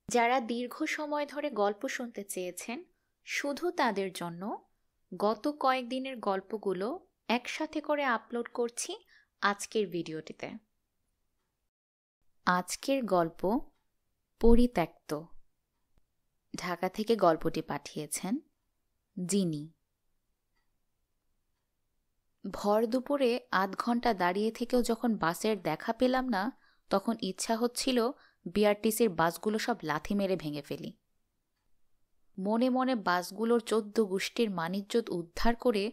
যারা দীর্ঘ সময় ধরে গল্প শুনতে চেয়েছেন, শুধু তাদের জন্য গত কয়েকদিনের গল্পগুলো একসাথে করে আপলোড করছি আজকের ভিডিওটিতে। আজকের গল্প পরিত্যক্ত। ঢাকা থেকে গল্পটি পাঠিয়েছেন জিনি। ভর দুপুরে আধ ঘন্টা দাঁড়িয়ে থেকেও যখন বাসের দেখা পেলাম না, তখন ইচ্ছা হচ্ছিল বিআরটিসির বাসগুলো সব লাথি মেরে ভেঙে ফেলি। মনে মনে বাসগুলোর 14 গোষ্ঠীর মানিজ্যত উদ্ধার করে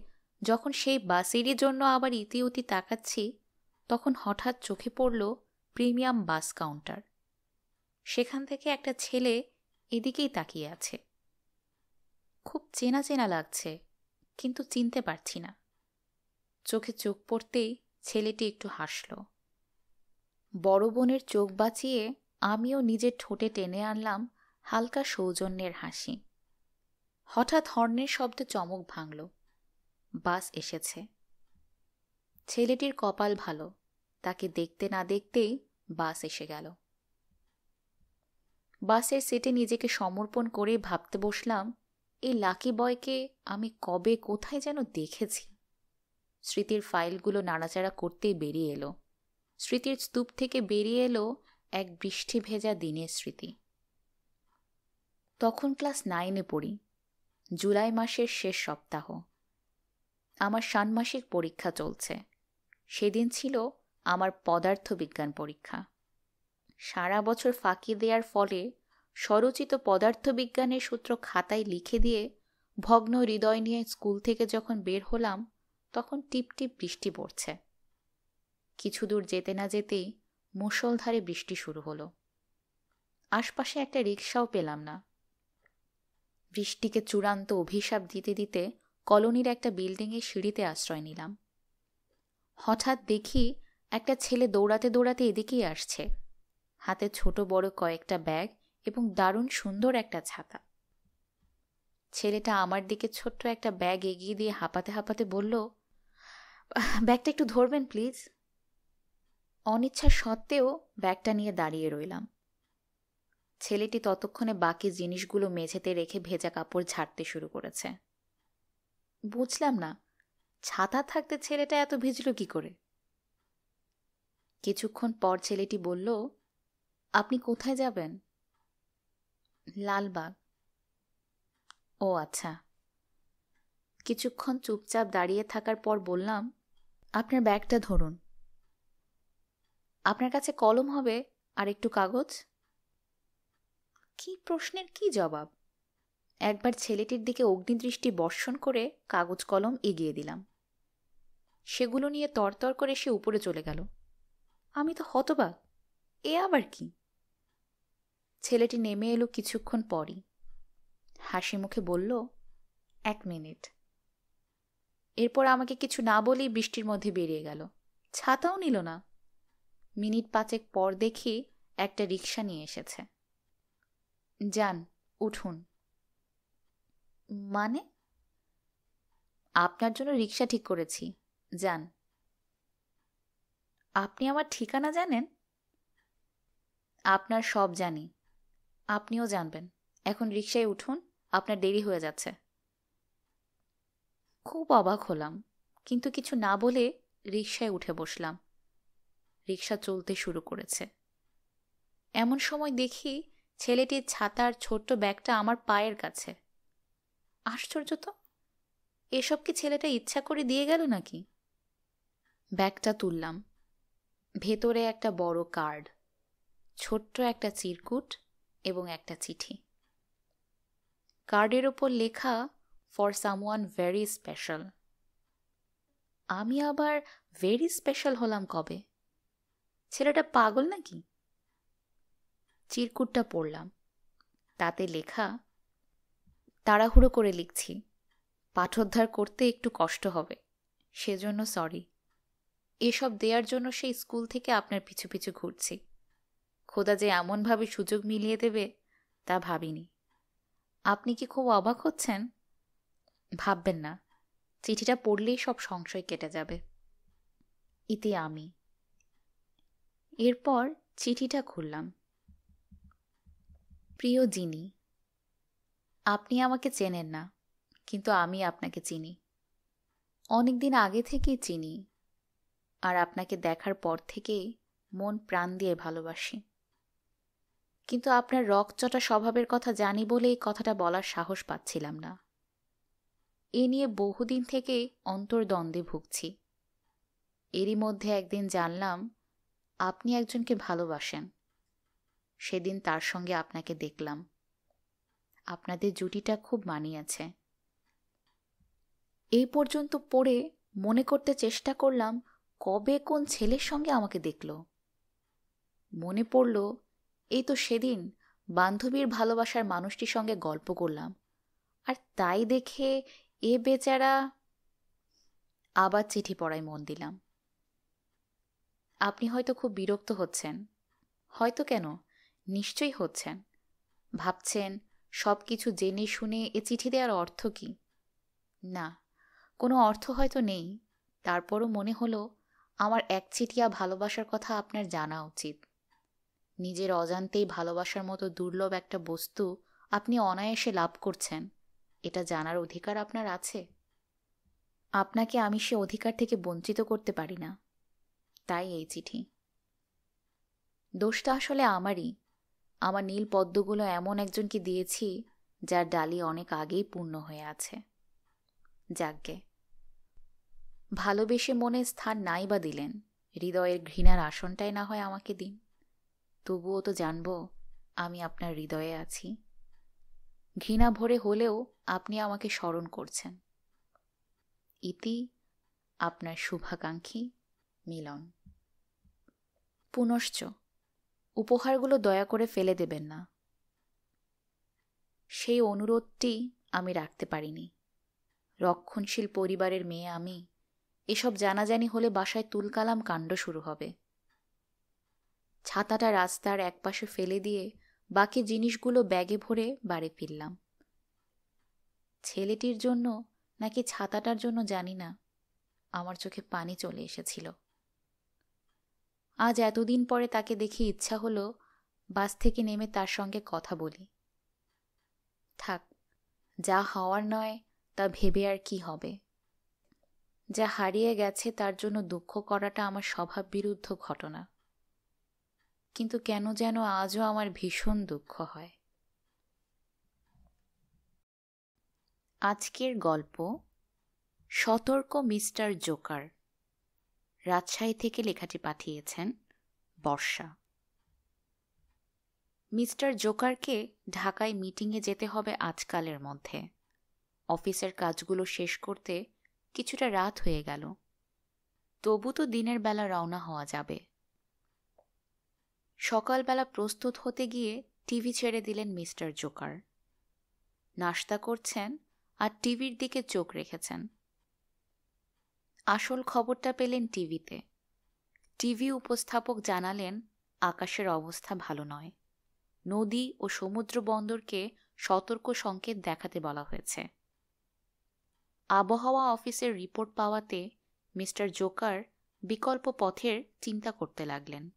যখন সেই বাসেরই জন্য আবার ইতিউতি তাকাচ্ছি, তখন হঠাৎ চোখে পড়ল প্রিমিয়াম বাস কাউন্টার। সেখান থেকে একটা ছেলে এদিকেই তাকিয়ে আছে। খুব চেনা চেনা লাগছে, কিন্তু চিনতে পারছি না। চোখে চোখ পড়তেই ছেলেটি একটু হাসল। বড় বোনের চোখ বাঁচিয়ে আমিও নিজের ঠোঁটে টেনে আনলাম হালকা সৌজন্যের হাসি। হঠাৎ হর্নের শব্দে চমক ভাঙল। বাস এসেছে। ছেলেটির কপাল ভালো, তাকে দেখতে না দেখতেই বাস এসে গেল। বাসের সিটে নিজেকে সমর্পণ করে ভাবতে বসলাম, এই লাকি বয়কে আমি কবে কোথায় যেন দেখেছি। স্মৃতির ফাইলগুলো নাড়াচাড়া করতেই বেরিয়ে এলো। স্মৃতির স্তূপ থেকে বেরিয়ে এলো এক বৃষ্টি ভেজা দিনের স্মৃতি। তখন ক্লাস 9-এ পড়ি। জুলাই মাসের শেষ সপ্তাহ। আমার ষান্মাসিক পরীক্ষা চলছে। সেদিন ছিল আমার পদার্থবিজ্ঞান পরীক্ষা। সারা বছর ফাঁকি দেওয়ার ফলে স্বরচিত পদার্থবিজ্ঞানের সূত্র খাতায় লিখে দিয়ে ভগ্ন হৃদয় নিয়ে স্কুল থেকে যখন বের হলাম, তখন টিপ টিপ বৃষ্টি পড়ছে। কিছু দূর যেতে না যেতেই মুষলধারে বৃষ্টি শুরু হলো। আশপাশে একটা রিকশাও পেলাম না। বৃষ্টিকে চূড়ান্ত অভিশাপ দিতে দিতে কলোনির একটা বিল্ডিংয়ের সিঁড়িতে আশ্রয় নিলাম। হঠাৎ দেখি একটা ছেলে দৌড়াতে দৌড়াতে এদিকেই আসছে। হাতে ছোট বড় কয়েকটা ব্যাগ এবং দারুণ সুন্দর একটা ছাতা। ছেলেটা আমার দিকে ছোট্ট একটা ব্যাগ এগিয়ে দিয়ে হাঁপাতে হাঁপাতে বলল, ব্যাগটা একটু ধরবেন প্লিজ। অনিচ্ছা সত্ত্বেও ব্যাগটা নিয়ে দাঁড়িয়ে রইলাম। ছেলেটি ততক্ষণে বাকি জিনিসগুলো মেঝেতে রেখে ভেজা কাপড় ঝাড়তে শুরু করেছে। বুঝলাম না, ছাতা থাকতে ছেলেটা এত ভিজল কি করে। কিছুক্ষণ পর ছেলেটি বলল, আপনি কোথায় যাবেন? লালবাগ। ও আচ্ছা। কিছুক্ষণ চুপচাপ দাঁড়িয়ে থাকার পর বললাম, আপনার ব্যাগটা ধরুন। আপনার কাছে কলম হবে আর একটু কাগজ? কি প্রশ্নের কি জবাব! একবার ছেলেটির দিকে অগ্নিদৃষ্টি বর্ষণ করে কাগজ কলম এগিয়ে দিলাম। সেগুলো নিয়ে তরতর করে সে উপরে চলে গেল। আমি তো হতবাক, এ আবার কি! ছেলেটি নেমে এলো কিছুক্ষণ পরই। হাসি মুখে বলল, 1 মিনিট। এরপর আমাকে কিছু না বলেই বৃষ্টির মধ্যে বেরিয়ে গেল। ছাতাও নিল না। মিনিট 5 পর দেখি একটা রিকশা নিয়ে এসেছে। যান, উঠুন। মানে? আপনার জন্য রিকশা ঠিক করেছি, যান। আপনি আমার ঠিকানা জানেন? আপনার সব জানি, আপনিও জানবেন। এখন রিকশায় উঠুন, আপনার দেরি হয়ে যাচ্ছে। খুব অবাক হলাম, কিন্তু কিছু না বলে রিকশায় উঠে বসলাম। রিকশা চলতে শুরু করেছে। এমন সময় দেখি ছেলেটির ছাতার ছোট্ট ব্যাগটা আমার পায়ের কাছে। আশ্চর্য তো, এসব কি ছেলেটা ইচ্ছা করে দিয়ে গেল নাকি? ব্যাগটা তুললাম। ভেতরে একটা বড় কার্ড, ছোট্ট একটা চিরকুট এবং একটা চিঠি। কার্ডের ওপর লেখা, ফর সামওয়ান ভেরি স্পেশাল। আমি আবার ভেরি স্পেশাল হলাম কবে? ছেলেটা পাগল নাকি? চিরকুটটা পড়লাম। তাতে লেখা, তাড়াহুড়ো করে লিখছি, পাঠোদ্ধার করতে একটু কষ্ট হবে, সেজন্য সরি। এসব দেওয়ার জন্য সেই স্কুল থেকে আপনার পিছু পিছু ঘুরছি। খোদা যে এমনভাবে সুযোগ মিলিয়ে দেবে তা ভাবিনি। আপনি কি খুব অবাক হচ্ছেন? ভাববেন না, চিঠিটা পড়লেই সব সংশয় কেটে যাবে। ইতি আমি। এরপর চিঠিটা খুললাম। প্রিয় জিনি, আপনি আমাকে চেনেন না, কিন্তু আমি আপনাকে চিনি। অনেকদিন আগে থেকেই চিনি, আর আপনাকে দেখার পর থেকেই মন প্রাণ দিয়ে ভালোবাসি। কিন্তু আপনার রগচটা স্বভাবের কথা জানি বলেই কথাটা বলার সাহস পাচ্ছিলাম না। এ নিয়ে বহুদিন থেকেই অন্তর্দ্বন্দ্বে ভুগছি। এরই মধ্যে একদিন জানলাম আপনি একজনকে ভালোবাসেন। সেদিন তার সঙ্গে আপনাকে দেখলাম। আপনাদের জুটিটা খুব মানিয়েছে। এই পর্যন্ত পড়ে মনে করতে চেষ্টা করলাম কবে কোন ছেলের সঙ্গে আমাকে দেখল। মনে পড়ল এই তো সেদিন বান্ধবীর ভালোবাসার মানুষটির সঙ্গে গল্প করলাম, আর তাই দেখে এ বেচারা। আবার চিঠি পড়ায় মন দিলাম। আপনি হয়তো খুব বিরক্ত হচ্ছেন। হয়তো কেন, নিশ্চয়ই হচ্ছেন। ভাবছেন সব কিছু জেনে শুনে এ চিঠি দেওয়ার অর্থ কি? না, কোনো অর্থ হয়তো নেই। তারপরও মনে হলো আমার একচিটিয়া ভালোবাসার কথা আপনার জানা উচিত। নিজের অজান্তেই ভালোবাসার মতো দুর্লভ একটা বস্তু আপনি অনায়াসে লাভ করছেন, এটা জানার অধিকার আপনার আছে। আপনাকে আমি সে অধিকার থেকে বঞ্চিত করতে পারি না, তাই এই চিঠি। দোষটা আসলে আমারই। আমার নীল পদ্মগুলো এমন একজনকে দিয়েছি যার ডালি অনেক আগেই পূর্ণ হয়ে আছে। যাজ্ঞে, ভালোবেসে মনে স্থান নাই বা দিলেন, হৃদয়ের ঘৃণার আসনটাই না হয় আমাকে দিন। তবুও তো জানব আমি আপনার হৃদয়ে আছি। ঘৃণা ভরে হলেও আপনি আমাকে স্মরণ করছেন। ইতি আপনার শুভাকাঙ্ক্ষী মিলন। পুনশ্চ উপহারগুলো দয়া করে ফেলে দেবেন না। সেই অনুরোধটি আমি রাখতে পারিনি। রক্ষণশীল পরিবারের মেয়ে আমি। এসব জানাজানি হলে বাসায় তুলকালাম কাণ্ড শুরু হবে। ছাতাটা রাস্তার একপাশে ফেলে দিয়ে বাকি জিনিসগুলো ব্যাগে ভরে বাড়ি ফিরলাম। ছেলেটির জন্য নাকি ছাতাটার জন্য জানি না, আমার চোখে পানি চলে এসেছিল। আজ এতদিন পরে তাকে দেখে ইচ্ছা হলো বাস থেকে নেমে তার সঙ্গে কথা বলি। থাক, যা হওয়ার নয় তা ভেবে আর কি হবে। যা হারিয়ে গেছে তার জন্য দুঃখ করাটা আমার স্বভাব বিরুদ্ধ ঘটনা। কিন্তু কেন যেন আজও আমার ভীষণ দুঃখ হয়। আজকের গল্প সতর্ক মিস্টার জোকার। রাজশাহী থেকে লেখাটি পাঠিয়েছেন বর্ষা। মিস্টার জোকারকে ঢাকায় মিটিংয়ে যেতে হবে আজকালের মধ্যে। অফিসের কাজগুলো শেষ করতে কিছুটা রাত হয়ে গেল। তবু তো দিনের বেলা রওনা হওয়া যাবে। সকালবেলা প্রস্তুত হতে গিয়ে টিভি ছেড়ে দিলেন মিস্টার জোকার। নাশতা করছেন আর টিভির দিকে চোখ রেখেছেন। আসল খবরটা পেলেন টিভিতে। টিভি উপস্থাপক জানালেন আকাশের অবস্থা ভালো নয়। নদী ও সমুদ্র বন্দরকে সতর্ক সংকেত দেখাতে বলা হয়েছে। আবহাওয়া অফিসের রিপোর্ট পাওয়াতে মিস্টার জোকার বিকল্প পথের চিন্তা করতে লাগলেন।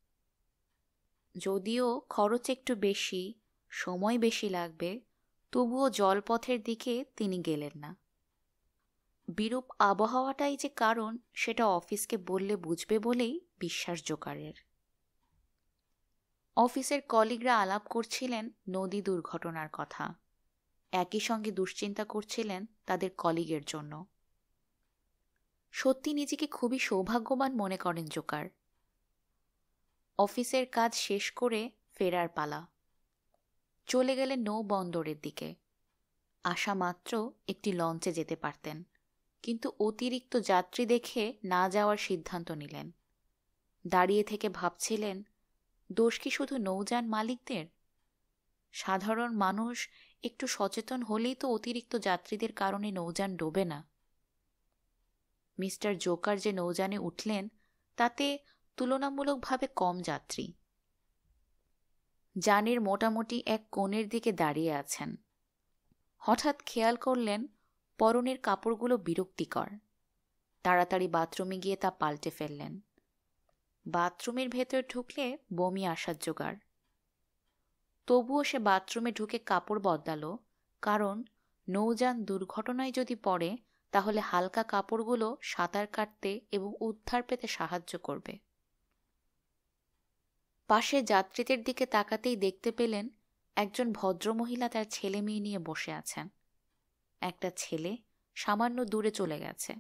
যদিও খরচ একটু বেশি, সময় বেশি লাগবে, তবুও জলপথের দিকে তিনি গেলেন না। বিরূপ আবহাওয়াটাই যে কারণ সেটা অফিসকে বললে বুঝবে বলেই বিশ্বাস জোকারের। অফিসের কলিগরা আলাপ করছিলেন নদী দুর্ঘটনার কথা। একই সঙ্গে দুশ্চিন্তা করছিলেন তাদের কলিগের জন্য। সত্যি নিজেকে খুবই সৌভাগ্যবান মনে করেন জোকার। অফিসের কাজ শেষ করে ফেরার পালা। চলে গেলেন নৌ বন্দরের দিকে। আসা মাত্র একটি লঞ্চে যেতে পারতেন, কিন্তু অতিরিক্ত যাত্রী দেখে না যাওয়ার সিদ্ধান্ত নিলেন। দাঁড়িয়ে থেকে ভাবছিলেন, দোষ কি শুধু নৌযান মালিকদের? সাধারণ মানুষ একটু সচেতন হলেই তো অতিরিক্ত যাত্রীদের কারণে নৌযান ডোবে না। মিস্টার জোকার যে নৌযানে উঠলেন তাতে তুলনামূলকভাবে কম যাত্রী। যানের মোটামুটি এক কোণের দিকে দাঁড়িয়ে আছেন। হঠাৎ খেয়াল করলেন পরনের কাপড়গুলো বিরক্তিকর। তাড়াতাড়ি বাথরুমে গিয়ে তা পাল্টে ফেললেন। বাথরুমের ভেতর ঢুকলে বমি আসার জোগাড়। তবুও সে বাথরুমে ঢুকে কাপড় বদলালো, কারণ নৌযান দুর্ঘটনায় যদি পড়ে তাহলে হালকা কাপড়গুলো সাঁতার কাটতে এবং উদ্ধার পেতে সাহায্য করবে। পাশে যাত্রীদের দিকে তাকাতেই দেখতে পেলেন একজন ভদ্রমহিলা তার ছেলে মেয়ে নিয়ে বসে আছেন। একটা ছেলে সামান্য দূরে চলে গেছে,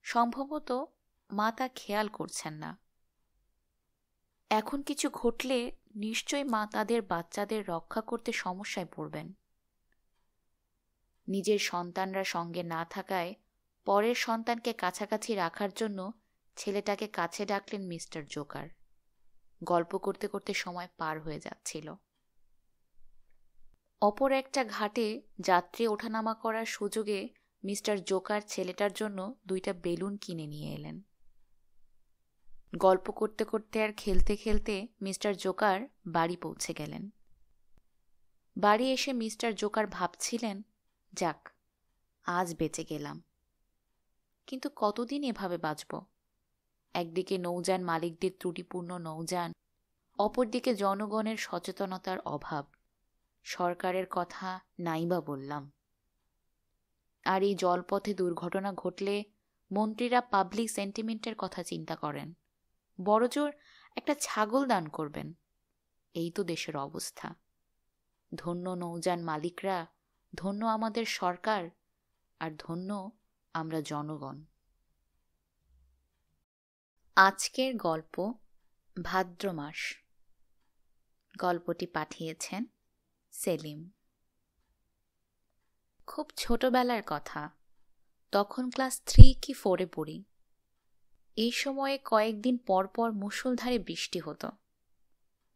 সম্ভবত মা তা খেয়াল করছেন না। এখন কিছু ঘটলে নিশ্চয়ই মা তাদের বাচ্চাদের রক্ষা করতে সমস্যায় পড়বেন। নিজের সন্তানরা সঙ্গে না থাকায় পরের সন্তানকে কাছাকাছি রাখার জন্য ছেলেটাকে কাছে ডাকলেন মিস্টার জোকার। গল্প করতে করতে সময় পার হয়ে যাচ্ছিল। অপর একটা ঘাটে যাত্রী ওঠানামা করার সুযোগে মিস্টার জোকার ছেলেটার জন্য 2টা বেলুন কিনে নিয়ে এলেন। গল্প করতে করতে আর খেলতে খেলতে মিস্টার জোকার বাড়ি পৌঁছে গেলেন। বাড়ি এসে মিস্টার জোকার ভাবছিলেন, যাক, আজ বেঁচে গেলাম, কিন্তু কতদিন এভাবে বাঁচব? একদিকে নৌযান মালিকদের ত্রুটিপূর্ণ নৌযান, অপরদিকে জনগণের সচেতনতার অভাব, সরকারের কথা নাইবা বললাম। আর এই জলপথে দুর্ঘটনা ঘটলে মন্ত্রীরা পাবলিক সেন্টিমেন্টের কথা চিন্তা করেন, বড়জোর একটা ছাগল দান করবেন। এই তো দেশের অবস্থা। ধন্য নৌযান মালিকরা, ধন্য আমাদের সরকার, আর ধন্য আমরা জনগণ। আজকের গল্প ভাদ্র মাস। গল্পটি পাঠিয়েছেন সেলিম। খুব ছোটবেলার কথা, তখন ক্লাস 3 কি 4-এ পড়ি। এই সময়ে কয়েকদিন পর পর মুষলধারে বৃষ্টি হতো।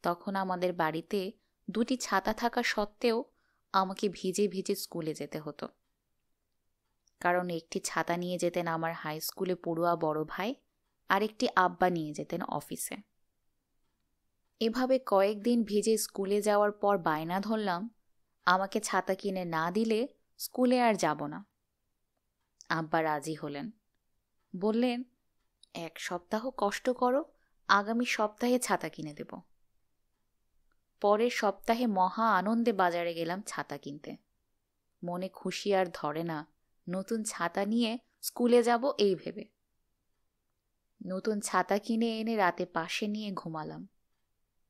তখন আমাদের বাড়িতে 2টি ছাতা থাকা সত্ত্বেও আমাকে ভিজে ভিজে স্কুলে যেতে হতো, কারণ একটি ছাতা নিয়ে যেতেন আমার হাই স্কুলে পড়ুয়া বড় ভাই, আর একটি আব্বা নিয়ে যেতেন অফিসে। এভাবে কয়েকদিন ভিজে স্কুলে যাওয়ার পর বায়না ধরলাম, আমাকে ছাতা কিনে না দিলে স্কুলে আর যাব না। আব্বা রাজি হলেন, বললেন, 1 সপ্তাহ কষ্ট করো, আগামী সপ্তাহে ছাতা কিনে দেব। পরের সপ্তাহে মহা আনন্দে বাজারে গেলাম ছাতা কিনতে। মনে খুশি আর ধরে না, নতুন ছাতা নিয়ে স্কুলে যাব এই ভেবে। নতুন ছাতা কিনে এনে রাতে পাশে নিয়ে ঘুমালাম।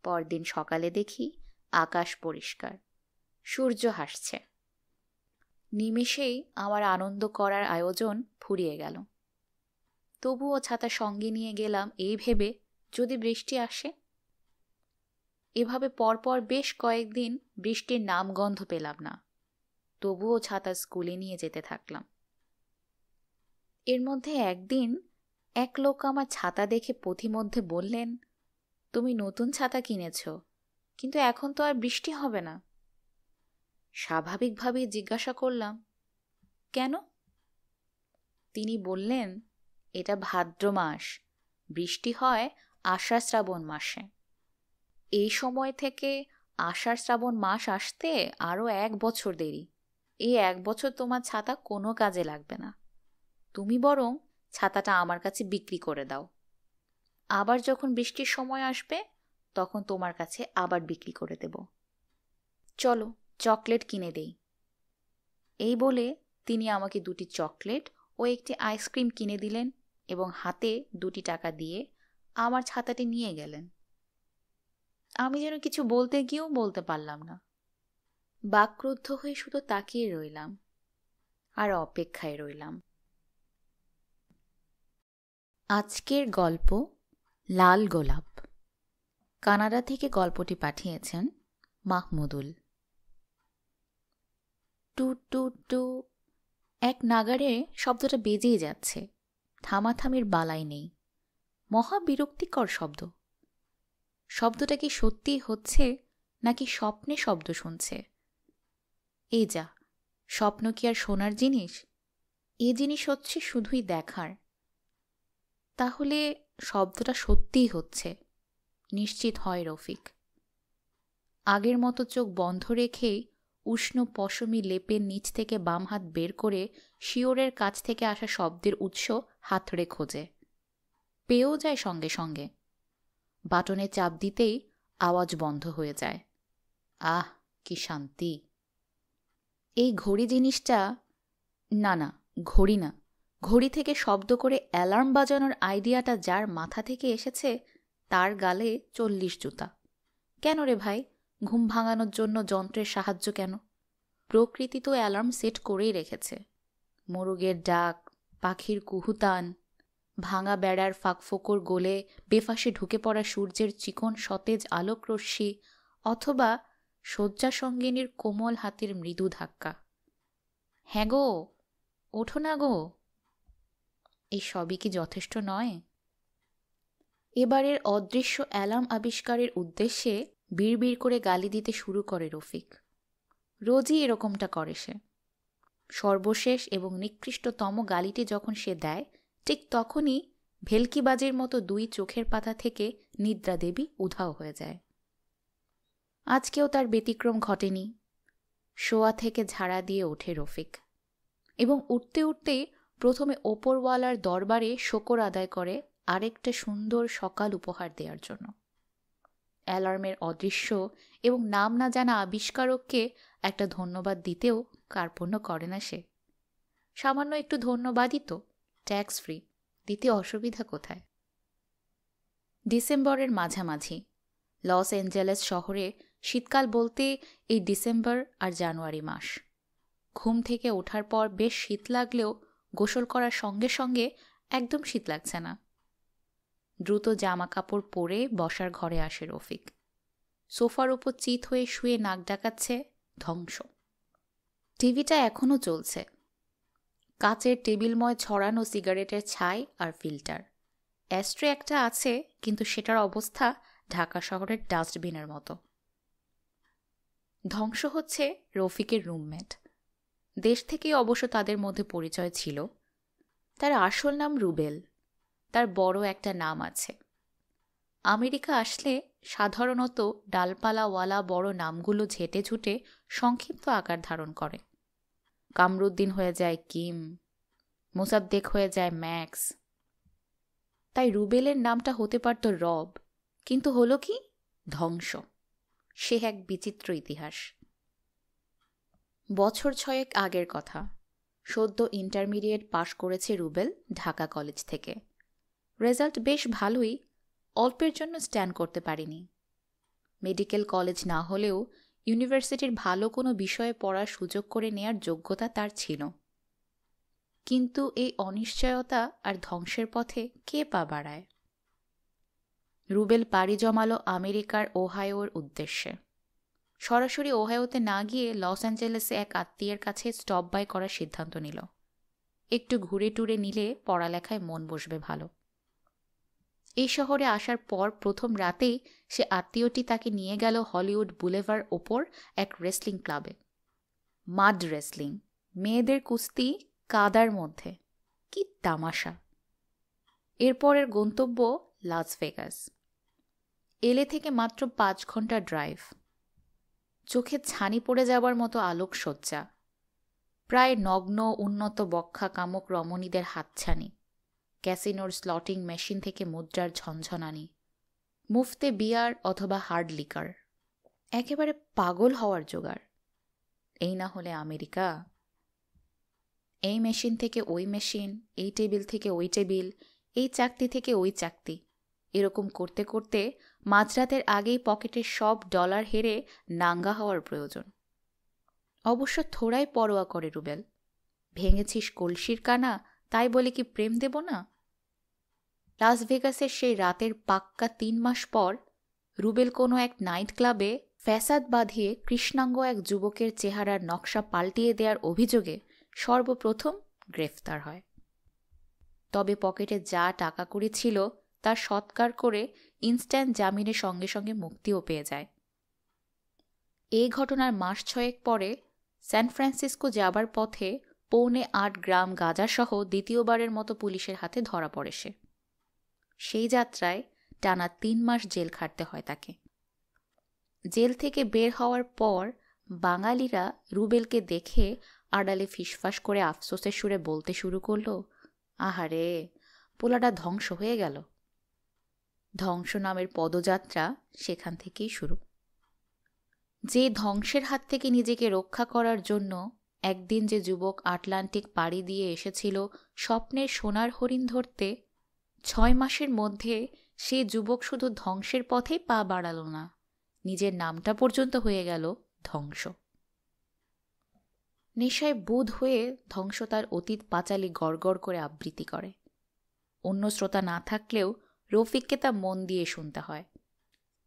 পরদিন সকালে দেখি আকাশ পরিষ্কার, সূর্য হাসছে। নিমেষেই আমার আনন্দ করার আয়োজন ফুরিয়ে গেল। তবুও ছাতা সঙ্গে নিয়ে গেলাম এই ভেবে, যদি বৃষ্টি আসে। এভাবে পরপর বেশ কয়েকদিন বৃষ্টির নামগন্ধ পেলাম না, তবুও ছাতা স্কুলে নিয়ে যেতে থাকলাম। এর মধ্যে একদিন এক লোক আমার ছাতা দেখে পথিমধ্যে বললেন, তুমি নতুন ছাতা কিনেছ, কিন্তু এখন তো আর বৃষ্টি হবে না। স্বাভাবিকভাবেই জিজ্ঞাসা করলাম, কেন? তিনি বললেন, এটা ভাদ্র মাস, বৃষ্টি হয় আষাঢ় শ্রাবণ মাসে। এই সময় থেকে আষাঢ় শ্রাবণ মাস আসতে আরও 1 বছর দেরি। এই 1 বছর তোমার ছাতা কোনো কাজে লাগবে না। তুমি বরং ছাতাটা আমার কাছে বিক্রি করে দাও। আবার যখন বৃষ্টির সময় আসবে তখন তোমার কাছে আবার বিক্রি করে দেব। চলো চকলেট কিনে দেই। এই বলে তিনি আমাকে 2টি চকলেট ও একটি আইসক্রিম কিনে দিলেন এবং হাতে 2টি টাকা দিয়ে আমার ছাতাটি নিয়ে গেলেন। আমি যেন কিছু বলতে গিয়েও বলতে পারলাম না। বাক্রুদ্ধ হয়ে শুধু তাকিয়ে রইলাম আর অপেক্ষায় রইলাম। আজকের গল্প লাল গোলাপ। কানাডা থেকে গল্পটি পাঠিয়েছেন মাহমুদুল। টু টু টু এক নাগারে শব্দটা বেজেই যাচ্ছে, থামাথামির বালাই নেই। মহা বিরক্তিকর শব্দ। শব্দটা কি সত্যিই হচ্ছে নাকি স্বপ্নে শব্দ শুনছে? এই যা, স্বপ্ন কি আর শোনার জিনিস? এ জিনিস হচ্ছে শুধুই দেখার। তাহলে শব্দটা সত্যিই হচ্ছে, নিশ্চিত হয় রফিক। আগের মতো চোখ বন্ধ রেখেই উষ্ণ পশমি লেপের নিচ থেকে বাম হাত বের করে শিওরের কাছ থেকে আসা শব্দের উৎস হাতড়ে খোঁজে, পেয়েও যায় সঙ্গে সঙ্গে। বাটনে চাপ দিতেই আওয়াজ বন্ধ হয়ে যায়। আহ, কি শান্তি! এই ঘড়ি জিনিসটা, না, ঘড়ি না, ঘড়ি থেকে শব্দ করে অ্যালার্ম বাজানোর আইডিয়াটা যার মাথা থেকে এসেছে তার গালে 40 জুতা। কেন রে ভাই, ঘুম ভাঙানোর জন্য যন্ত্রের সাহায্য কেন? প্রকৃতি তো অ্যালার্ম সেট করেই রেখেছে। মোরগের ডাক, পাখির কুহুতান, ভাঙা বেড়ার ফাঁকফোকর গোলে বেফাঁসে ঢুকে পড়া সূর্যের চিকন সতেজ আলোকরশ্মি, অথবা শয্যাসঙ্গিনীর কোমল হাতের মৃদু ধাক্কা। হ্যাঁ গো, ওঠো না গো। এই সবই কি যথেষ্ট নয়? এবারের অদৃশ্য অ্যালার্ম আবিষ্কারের উদ্দেশ্যে বিড়বিড় করে গালি দিতে শুরু করে রফিক। রোজই এরকমটা করে সে। সর্বশেষ এবং নিকৃষ্টতম গালিটি যখন সে দেয়, ঠিক তখনই ভেলকিবাজির মতো 2 চোখের পাতা থেকে নিদ্রা দেবী উধাও হয়ে যায়। আজকেও তার ব্যতিক্রম ঘটেনি। শোয়া থেকে ঝাড়া দিয়ে ওঠে রফিক এবং উঠতে উঠতেই প্রথমে ওপরওয়ালার দরবারে শকর আদায় করে আরেকটা সুন্দর সকাল উপহার দেওয়ার জন্য। অ্যালার্মের অদৃশ্য এবং নাম না জানা আবিষ্কারককে একটা ধন্যবাদ দিতেও কার্পণ্য করে না সে। সামান্য একটু ধন্যবাদই তো, ট্যাক্স ফ্রি, দিতে অসুবিধা কোথায়? ডিসেম্বরের মাঝামাঝি। লস অ্যাঞ্জেলেস শহরে শীতকাল বলতে এই ডিসেম্বর আর জানুয়ারি মাস। ঘুম থেকে ওঠার পর বেশ শীত লাগলেও গোসল করার সঙ্গে সঙ্গে একদম শীত লাগছে না। দ্রুত জামা কাপড় পরে বসার ঘরে আসে রফিক। সোফার উপর চিত হয়ে শুয়ে নাক ডাকাচ্ছে ধ্বংস। টিভিটা এখনও চলছে। কাচের টেবিলময় ছড়ানো সিগারেটের ছাই আর ফিল্টার। অ্যাস্ট্রে একটা আছে, কিন্তু সেটার অবস্থা ঢাকা শহরের ডাস্টবিনের মতো। ধ্বংস হচ্ছে রফিকের রুমমেট। দেশ থেকেই অবশ্য তাদের মধ্যে পরিচয় ছিল। তার আসল নাম রুবেল। তার বড় একটা নাম আছে। আমেরিকা আসলে সাধারণত ডালপালাওয়ালা বড় নামগুলো ঝেঁটে ঝুটে সংক্ষিপ্ত আকার ধারণ করে। কামরুদ্দিন হয়ে যায় কিম, মোসাদ্দেক হয়ে যায় ম্যাক্স। তাই রুবেলের নামটা হতে পারত রব, কিন্তু হলো কি? ধ্বংস। সে এক বিচিত্র ইতিহাস। বছর 6 আগের কথা। সদ্য ইন্টারমিডিয়েট পাশ করেছে রুবেল ঢাকা কলেজ থেকে। রেজাল্ট বেশ ভালোই, অল্পের জন্য স্ট্যান্ড করতে পারিনি। মেডিকেল কলেজ না হলেও ইউনিভার্সিটির ভালো কোনো বিষয়ে পড়ার সুযোগ করে নেয়ার যোগ্যতা তার ছিল। কিন্তু এই অনিশ্চয়তা আর ধ্বংসের পথে কে পা বাড়ায়? রুবেল পাড়ি জমালো আমেরিকার ওহাইওর উদ্দেশ্যে। সরাসরি ওহাইওতে না গিয়ে লস অ্যাঞ্জেলেসে এক আত্মীয়ের কাছে স্টপ বাই করার সিদ্ধান্ত নিল। একটু ঘুরে টুরে নিলে পড়ালেখায় মন বসবে ভালো। এই শহরে আসার পর প্রথম রাতেই সে আত্মীয়টি তাকে নিয়ে গেল হলিউড বুলেভার ওপর এক রেসলিং ক্লাবে। মাড রেসলিং, মেয়েদের কুস্তি কাদার মধ্যে। কি তামাশা! এরপরের গন্তব্য লাস ভেগাস। এলে থেকে মাত্র 5 ঘন্টা ড্রাইভ। চোখে ছানি পড়ে যাবার মতো আলোকসজ্জা, প্রায় নগ্ন উন্নত বক্ষা কামক রমণীদের হাতছানি, ক্যাসিনোর স্লটিং মেশিন থেকে মুদ্রার ঝনঝনানি, মুফতে বিয়ার অথবা হার্ড লিকার। একেবারে পাগল হওয়ার জোগাড়। এই না হলে আমেরিকা। এই মেশিন থেকে ওই মেশিন, এই টেবিল থেকে ওই টেবিল, এই চাকতি থেকে ওই চাকতি, এরকম করতে করতে মাঝরাতের আগেই পকেটের সব ডলার হেরে নাঙ্গা হওয়ার প্রয়োজন। অবশ্য থোড়াই পরোয়া করে রুবেল। ভেঙেছিস কলসির কানা, তাই বলে কি প্রেম দেব না? লাস ভেগাসের সেই রাতের পাক্কা 3 মাস পর রুবেল কোনো এক নাইট ক্লাবে ফ্যাসাদ বাঁধিয়ে কৃষ্ণাঙ্গ এক যুবকের চেহারার নকশা পাল্টিয়ে দেওয়ার অভিযোগে সর্বপ্রথম গ্রেফতার হয়। তবে পকেটে যা টাকা কড়ি ছিল তার সৎকার করে ইনস্ট্যান্ট জামিনের সঙ্গে সঙ্গে মুক্তিও পেয়ে যায়। এই ঘটনার মাস 6 পরে স্যান ফ্রান্সিসকো যাবার পথে 8.25 গ্রাম গাঁজাসহ দ্বিতীয়বারের মতো পুলিশের হাতে ধরা পড়ে সে। সেই যাত্রায় টানা 3 মাস জেল খাটতে হয় তাকে। জেল থেকে বের হওয়ার পর বাঙালিরা রুবেলকে দেখে আড়ালে ফিসফাস করে আফসোসের সুরে বলতে শুরু করল, আহারে, পোলাটা ধ্বংস হয়ে গেল। ধ্বংস নামের পদযাত্রা সেখান থেকেই শুরু। যে ধ্বংসের হাত থেকে নিজেকে রক্ষা করার জন্য একদিন যে যুবক আটলান্টিক পাড়ি দিয়ে এসেছিল স্বপ্নের সোনার হরিণ ধরতে, 6 মাসের মধ্যে সে যুবক শুধু ধ্বংসের পথেই পা বাড়াল না, নিজের নামটা পর্যন্ত হয়ে গেল ধ্বংস। নেশায় বুঁদ হয়ে ধ্বংস তার অতীত পাঁচালী গড়গড় করে আবৃত্তি করে। অন্য শ্রোতা না থাকলেও রফিককে তা মন দিয়ে শুনতে হয়।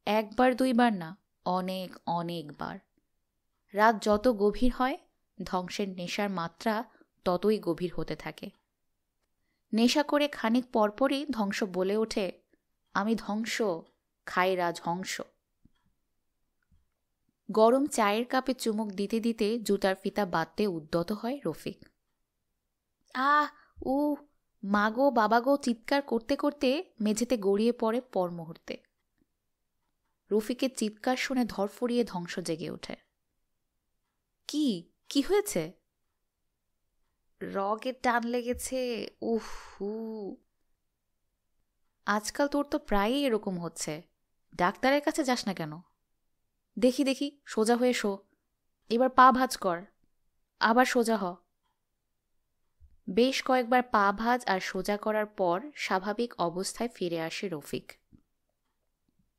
1 বার 2 বার না, অনেক অনেকবার। রাত যত গভীর হয় ধ্বংসের নেশার মাত্রা ততই গভীর হতে থাকে। নেশা করে খানিক পরপরই ধ্বংস বলে ওঠে, আমি ধ্বংস, খাই রাজহংস। গরম চায়ের কাপে চুমুক দিতে দিতে জুতার ফিতা বাঁধতে উদ্যত হয় রফিক। উ মাগো বাবাগো চিৎকার করতে করতে মেঝেতে গড়িয়ে পড়ে পর মুহূর্তে। রফিকের চিৎকার শুনে ধরফড়িয়ে ধ্বংস জেগে ওঠে। কি কি হয়েছে? রগের টান লেগেছে। উহু, আজকাল তোর তো প্রায়ই এরকম হচ্ছে। ডাক্তারের কাছে যাস না কেন? দেখি দেখি, সোজা হয়ে শো। এবার পা ভাঁজ কর, আবার সোজা হ। বেশ কয়েকবার পা ভাঁজ আর সোজা করার পর স্বাভাবিক অবস্থায় ফিরে আসে রফিক।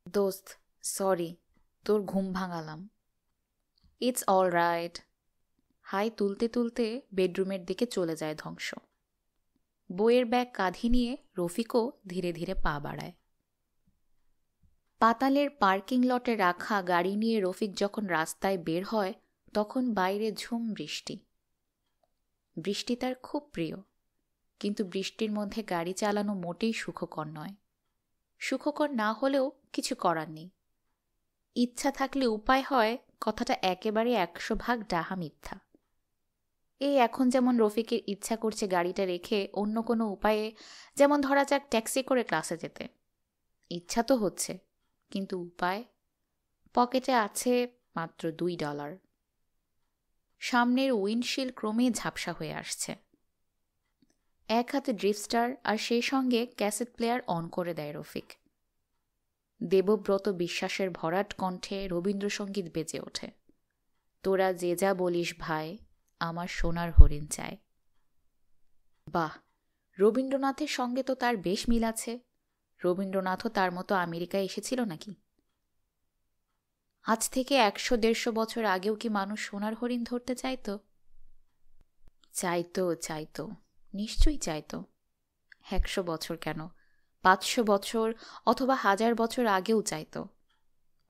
দোস্ত, সরি, তোর ঘুম ভাঙালাম। It's all right. হাই তুলতে তুলতে বেডরুমের দিকে চলে যায় ধ্বংস। বইয়ের ব্যাগ কাঁধে নিয়ে রফিকও ধীরে ধীরে পা বাড়ায়। পাতালের পার্কিং লটে রাখা গাড়ি নিয়ে রফিক যখন রাস্তায় বের হয় তখন বাইরে ঝুম বৃষ্টি। বৃষ্টি তার খুব প্রিয়, কিন্তু বৃষ্টির মধ্যে গাড়ি চালানো মোটেই সুখকর নয়। সুখকর না হলেও কিছু করার নেই। ইচ্ছা থাকলে উপায় হয় কথাটা একেবারে 100 ভাগ ডাহা মিথ্যা। এই এখন যেমন রফিকের ইচ্ছা করছে গাড়িটা রেখে অন্য কোনো উপায়ে, যেমন ধরা যাক ট্যাক্সি করে ক্লাসে যেতে। ইচ্ছা তো হচ্ছে, কিন্তু উপায়? পকেটে আছে মাত্র $2। সামনের উইন্ডশিল্ড ক্রমে ঝাপসা হয়ে আসছে। এক হাতে ড্রিফস্টার আর সেই সঙ্গে ক্যাসেট প্লেয়ার অন করে দেয় রফিক। দেবব্রত বিশ্বাসের ভরাট কণ্ঠে রবীন্দ্রসঙ্গীত বেজে ওঠে। তোরা যে যা বলিস ভাই, আমার সোনার হরিণ চাই। বাহ, রবীন্দ্রনাথের সঙ্গে তো তার বেশ মিল আছে। রবীন্দ্রনাথও তার মতো আমেরিকায় এসেছিল নাকি? আজ থেকে 100-150 বছর আগেও কি মানুষ সোনার হরিণ ধরতে চাইতো? চাইতো, চাইতো, নিশ্চয়ই চাইতো। 100 বছর কেন, 500 বছর অথবা 1000 বছর আগেও চাইতো।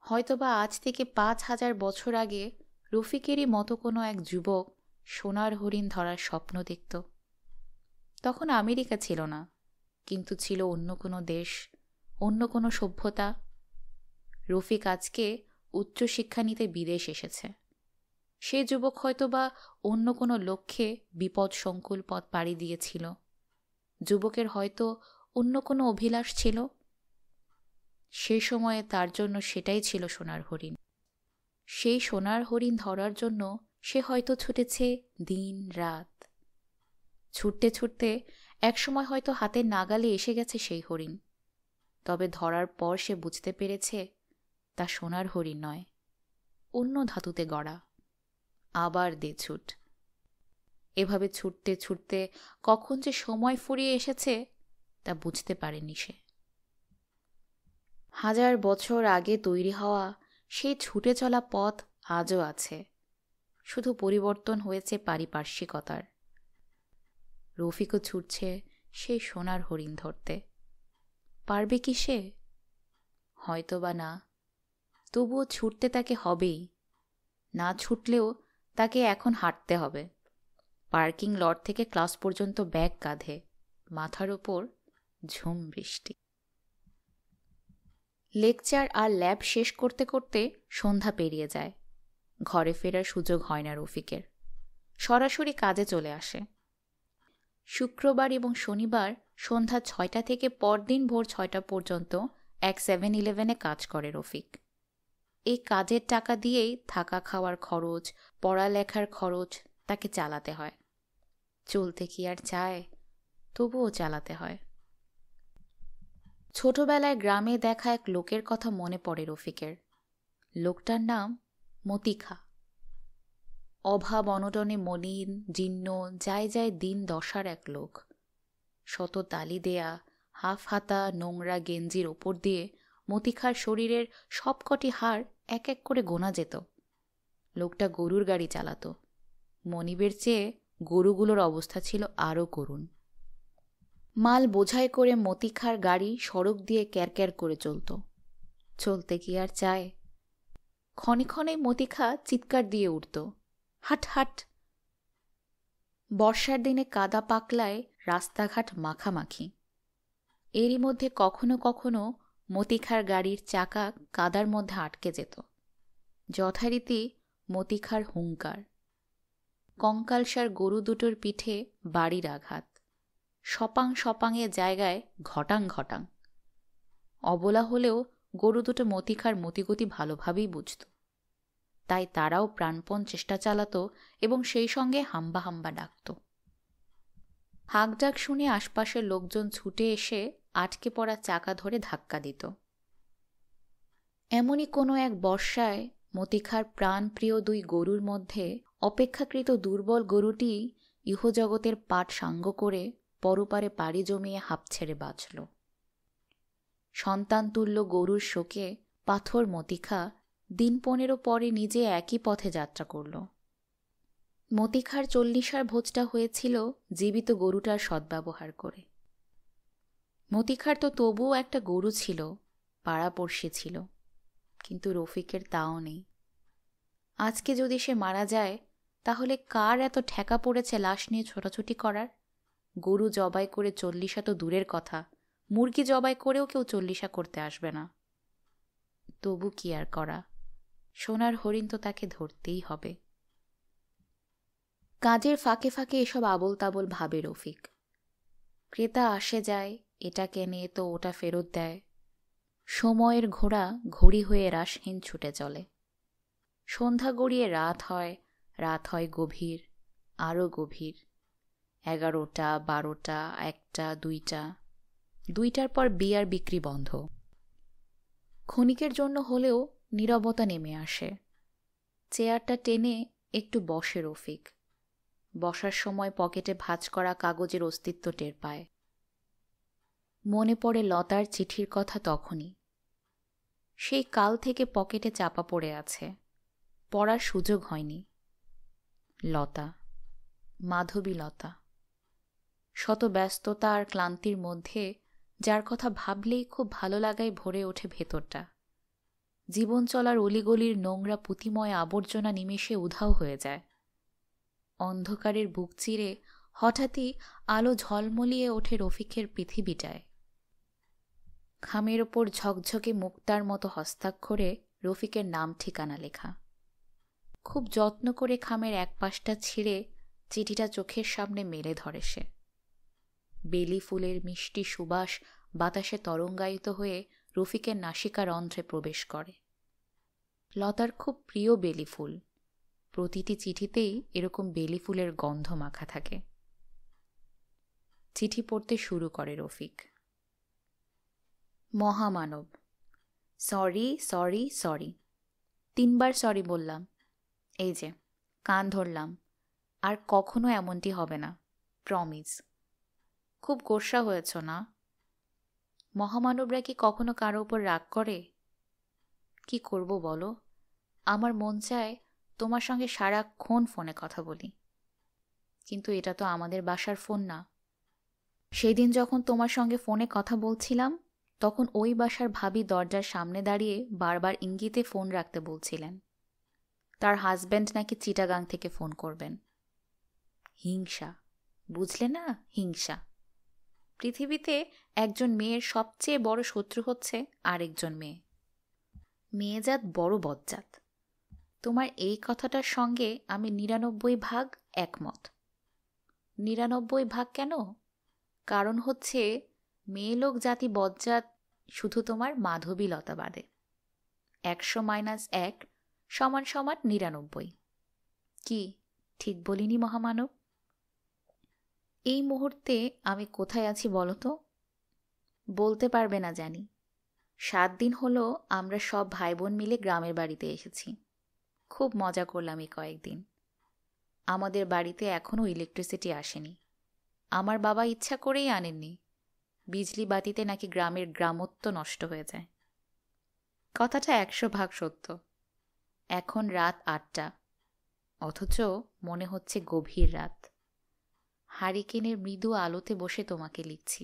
হয়তোবা আজ থেকে 5000 বছর আগে রফিকেরই মতো কোনো এক যুবক সোনার হরিণ ধরার স্বপ্ন দেখত। তখন আমেরিকা ছিল না, কিন্তু ছিল অন্য কোনো দেশ, অন্য কোনো সভ্যতা। রফিক আজকে উচ্চশিক্ষা নিতে বিদেশ এসেছে। সে যুবক হয়তোবা অন্য কোনো লক্ষ্যে বিপদসংকুল পথ পাড়ি দিয়েছিল। যুবকের হয়তো অন্য কোনো অভিলাষ ছিল। সে সময়ে তার জন্য সেটাই ছিল সোনার হরিণ। সেই সোনার হরিণ ধরার জন্য সে হয়তো ছুটেছে দিন রাত। ছুটতে ছুটতে একসময় হয়তো হাতের নাগালে এসে গেছে সেই হরিণ। তবে ধরার পর সে বুঝতে পেরেছে তা সোনার হরিণ নয়, অন্য ধাতুতে গড়া। আবার দে ছুট। এভাবে ছুটতে ছুটতে কখন যে সময় ফুরিয়ে এসেছে তা বুঝতে পারেনি সে। 1000 বছর আগে তৈরি হওয়া সেই ছুটে চলা পথ আজও আছে, শুধু পরিবর্তন হয়েছে পারিপার্শ্বিকতার। রফিকও ছুটছে সেই সোনার হরিণ ধরতে। পারবে কি সে? হয়তোবা না, তবুও ছুটতে তাকে হবেই। না ছুটলেও তাকে এখন হাঁটতে হবে। পার্কিং লট থেকে ক্লাস পর্যন্ত ব্যাগ কাঁধে, মাথার ওপর ঝুম বৃষ্টি। লেকচার আর ল্যাব শেষ করতে করতে সন্ধ্যা পেরিয়ে যায়। ঘরে ফেরার সুযোগ হয় না রফিকের, সরাসরি কাজে চলে আসে। শুক্রবার এবং শনিবার সন্ধ্যা 6টা থেকে পরদিন ভোর 6টা পর্যন্ত এক 7-Eleven-এ কাজ করে রফিক। এই কাজের টাকা দিয়েই থাকা খাওয়ার খরচ, পড়ালেখার খরচ তাকে চালাতে হয়। চলতে কি আর চায়, তবুও চালাতে হয়। ছোটবেলায় গ্রামে দেখা এক লোকের কথা মনে পড়ে রফিকের। লোকটার নাম মতিখা। অভাব অনটনে মলিন জীর্ণ যায় যায় দিন দশার এক লোক। শত তালি দেয়া হাফ হাতা নোংরা গেঞ্জির ওপর দিয়ে মতিখার শরীরের সবকটি হাড় এক এক করে গোনা যেত। লোকটা গরুর গাড়ি চালাতো। মনিবের চেয়ে গরুগুলোর অবস্থা ছিল আরও করুণ। মাল বোঝাই করে মতিখার গাড়ি সড়ক দিয়ে ক্যারক্যার করে চলত। চলতে কি আর চায়? ক্ষণে ক্ষণে মতিখা চিৎকার দিয়ে উঠত, হাট হাট। বর্ষার দিনে কাদা পাকলায় রাস্তাঘাট মাখামাখি। এরই মধ্যে কখনো কখনো মতিখার গাড়ির চাকা কাদার মধ্যে আটকে যেত। যথারীতি মতিখার হুঙ্কার। কঙ্কালসার গরু দুটোর পিঠে বাড়ির আঘাত। সপাং সপাংয়ের জায়গায় ঘটাং ঘটাং। অবলা হলেও গরু দুটো মতিখার মতিগতি ভালোভাবেই বুঝত। তাই তারাও প্রাণপণ চেষ্টা চালাত এবং সেই সঙ্গে হাম্বা হাম্বা ডাকত। হাঁকডাক শুনে আশপাশের লোকজন ছুটে এসে আটকে পড়া চাকা ধরে ধাক্কা দিত। এমনই কোনো এক বর্ষায় মতিখার প্রাণপ্রিয় দুই গরুর মধ্যে অপেক্ষাকৃত দুর্বল গরুটি ইহজগতের পাট সাঙ্গ করে পরপারে পাড়ি জমিয়ে হাঁপ ছেড়ে বাঁচল। সন্তানতুল্য গরুর শোকে পাথর মতিখা দিন 15 পরে নিজে একই পথে যাত্রা করল। মতিখার 40 ভোজটা হয়েছিল জীবিত গরুটার সদ্ব্যবহার করে। মতিখার তো তবুও একটা গরু ছিল, পাড়াপড়শি ছিল, কিন্তু রফিকের তাও নেই। আজকে যদি সে মারা যায় তাহলে কার এত ঠেকা পড়েছে লাশ নিয়ে ছোটাছুটি করার? গরু জবাই করে 40 তো দূরের কথা, মুরগি জবাই করেও কেউ 40 করতে আসবে না। তবু কি আর করা, সোনার হরিণ তো তাকে ধরতেই হবে। কাজের ফাঁকে ফাঁকে এসব আবোল তাবোল ভাবে রফিক। ক্রেতা আসে যায়, এটা কেনে তো ওটা ফেরত দেয়। সময়ের ঘোড়া ঘড়ি হয়ে রাসহীন ছুটে চলে। সন্ধ্যা গড়িয়ে রাত হয়, রাত হয় গভীর, আরও গভীর। 11টা, 12টা, 1টা, 2টা। 2টার পর বিয়ার বিক্রি বন্ধ। ক্ষণিকের জন্য হলেও নীরবতা নেমে আসে। চেয়ারটা টেনে একটু বসে রফিক। বসার সময় পকেটে ভাঁজ করা কাগজের অস্তিত্ব টের পায়। মনে পড়ে লতার চিঠির কথা তখনই। সেই কাল থেকে পকেটে চাপা পড়ে আছে, পড়ার সুযোগ হয়নি। লতা, মাধবী লতা। শত ব্যস্ততা আর ক্লান্তির মধ্যে যার কথা ভাবলেই খুব ভালো লাগায় ভরে ওঠে ভেতরটা। জীবন চলার অলিগলির নোংরা পুঁতিময় আবর্জনা নিমেষে উধাও হয়ে যায়। অন্ধকারের বুক চিরে হঠাৎই আলো ঝলমলিয়ে ওঠে রফিকের পৃথিবীটায়। খামের ওপর ঝকঝকে মুক্তার মতো হস্তাক্ষরে রফিকের নাম ঠিকানা লেখা। খুব যত্ন করে খামের এক পাশটা ছিঁড়ে চিঠিটা চোখের সামনে মেলে ধরে সে। বেলি ফুলের মিষ্টি সুবাস বাতাসে তরঙ্গায়িত হয়ে রফিকের নাসিকার অন্ধ্রে প্রবেশ করে। লতার খুব প্রিয় বেলি ফুল। প্রতিটি চিঠিতেই এরকম বেলি ফুলের গন্ধ মাখা থাকে। চিঠি পড়তে শুরু করে রফিক। মহামানব, সরি সরি সরি। 3 বার সরি বললাম। এই যে কান ধরলাম, আর কখনো এমনটি হবে না, প্রমিস। খুব গোস্বা হয়েছ না? মহামানবরা কি কখনো কারো উপর রাগ করে? কি করব বলো, আমার মন চায় তোমার সঙ্গে সারাক্ষণ ফোনে কথা বলি, কিন্তু এটা তো আমাদের বাসার ফোন না। সেদিন যখন তোমার সঙ্গে ফোনে কথা বলছিলাম তখন ওই বাসার ভাবি দরজার সামনে দাঁড়িয়ে বারবার ইঙ্গিতে ফোন রাখতে বলছিলেন। তার হাজব্যান্ড নাকি চিটাগাং থেকে ফোন করবেন। হিংসা, বুঝলে না? হিংসা। পৃথিবীতে একজন মেয়ের সবচেয়ে বড় শত্রু হচ্ছে আরেকজন মেয়ে। মেয়েজাত বড় বজ্জাত। তোমার এই কথাটার সঙ্গে আমি 99 ভাগ একমত। 99 ভাগ কেন? কারণ হচ্ছে মেয়ে লোক জাতি বজ্জাত শুধু তোমার মাধবী লতা বাদে। 100 - 1 = 99। কি ঠিক বলিনি মহামানব? এই মুহূর্তে আমি কোথায় আছি বলো তো? বলতে পারবে না জানি। 7 দিন হলো আমরা সব ভাই বোন মিলে গ্রামের বাড়িতে এসেছি। খুব মজা করলাম এই কয়েকদিন। আমাদের বাড়িতে এখনও ইলেকট্রিসিটি আসেনি। আমার বাবা ইচ্ছা করেই আনেননি। বিজলি বাতিতে নাকি গ্রামের গ্রামত্ব নষ্ট হয়ে যায়। কথাটা 100 ভাগ সত্য। এখন রাত 8টা, অথচ মনে হচ্ছে গভীর রাত। হারিকেনের মৃদু আলোতে বসে তোমাকে লিখছি।